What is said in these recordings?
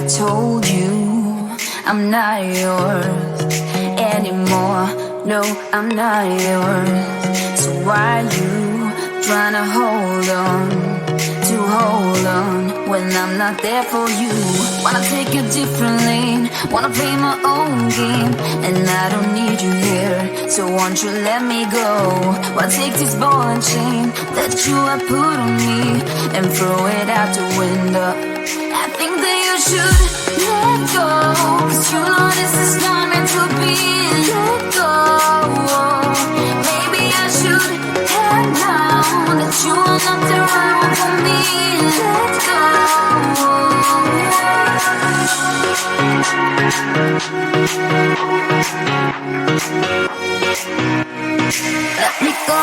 I told you I'm not yours anymore. No, I'm not yours. So why you tryna hold on when I'm not there for you? Wanna take a different lane, wanna play my own game, and I don't need you here, so won't you let me go? Why take this ball and chain that you have put on me and throw it out the window? I think that you should let go, cause you know this is not meant to be. Let go. Maybe I should have known that you are not the right one for me. Let go. Let me go.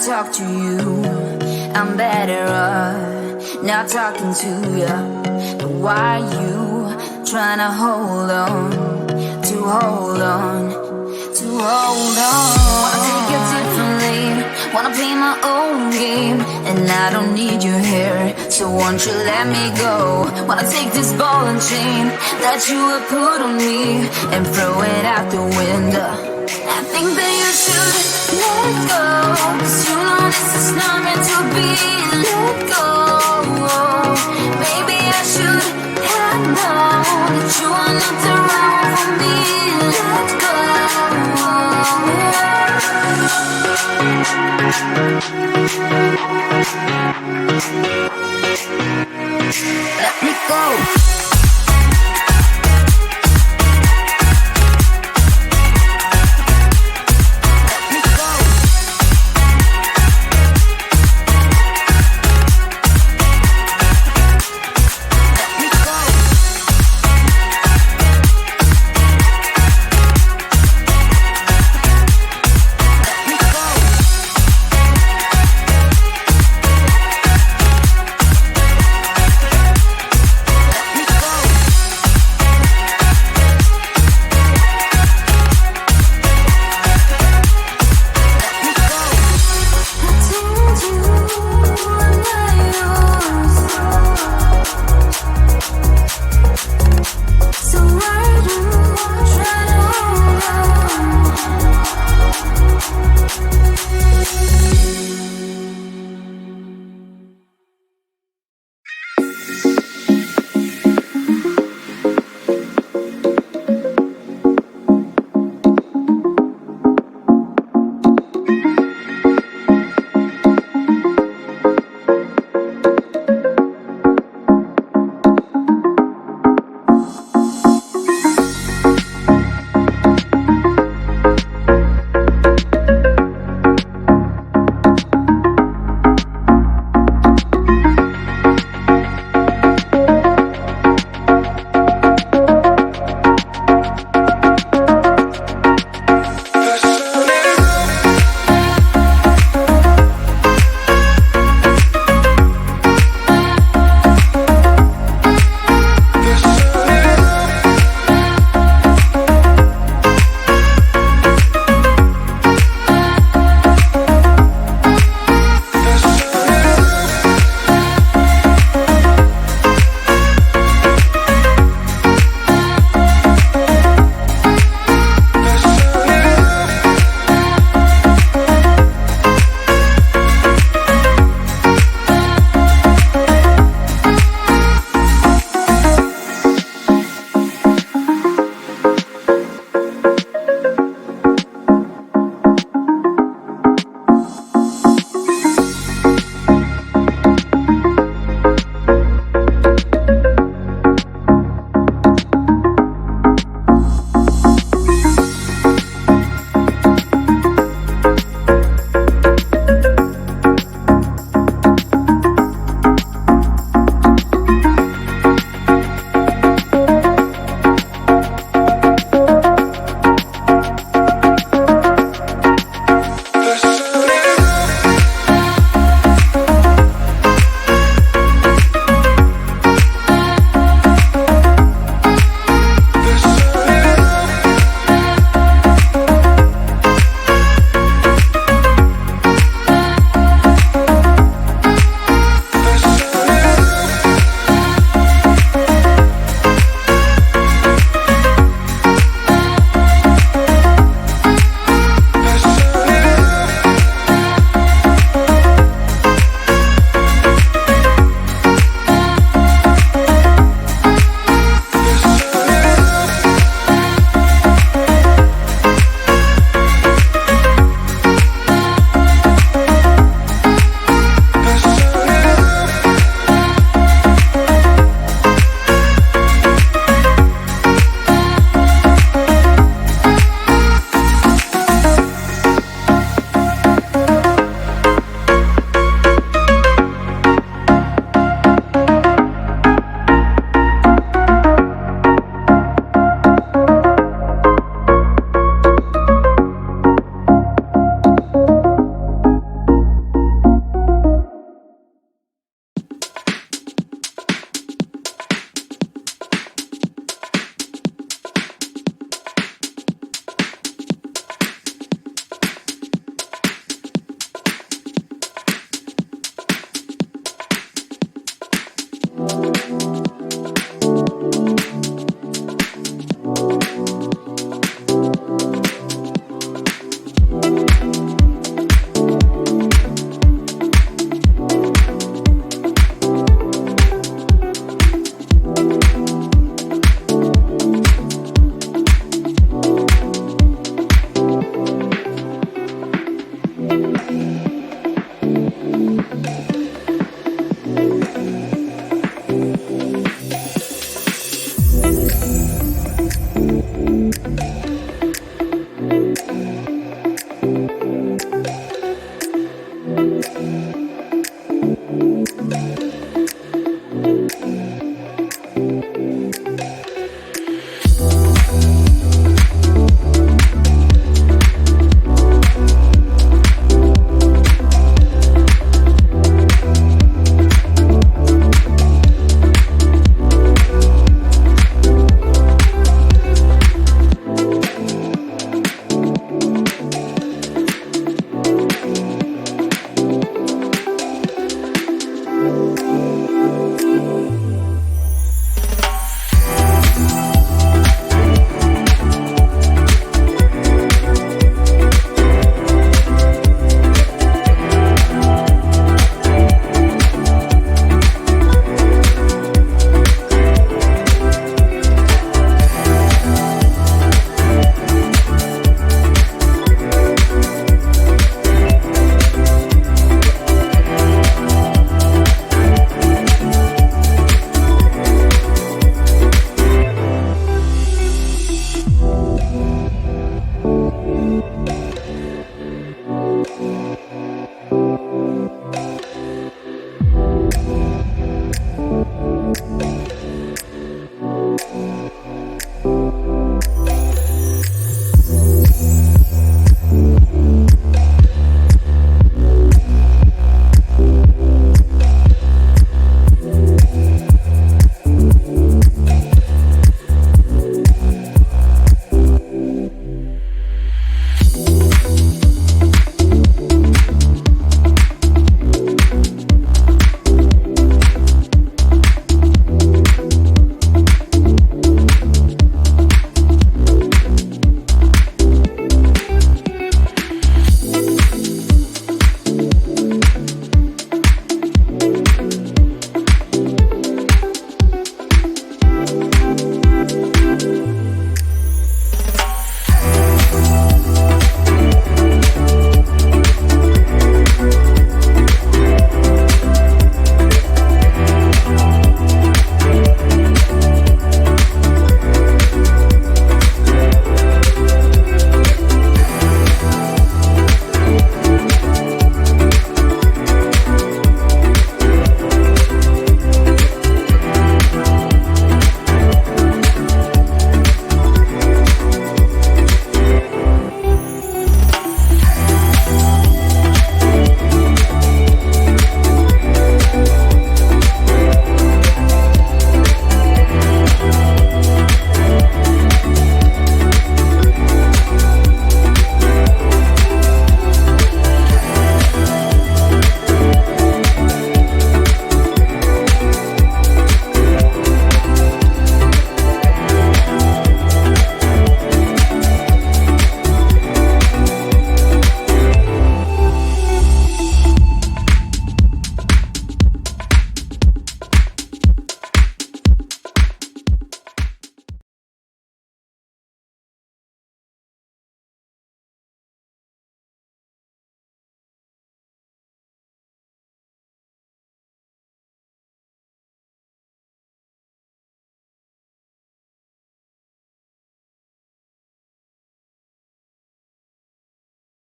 Talk to you, I'm better off not talking to you. But why you tryna hold on? Wanna take a different lane, wanna play my own game, and I don't need you here, so won't you let me go? Wanna take this ball and chain that you have put on me and throw it out the window. I think that you should let go, cause you know this is not meant to be. Let go. Maybe I should have known that you are not the right one for me. Let go. Let me go.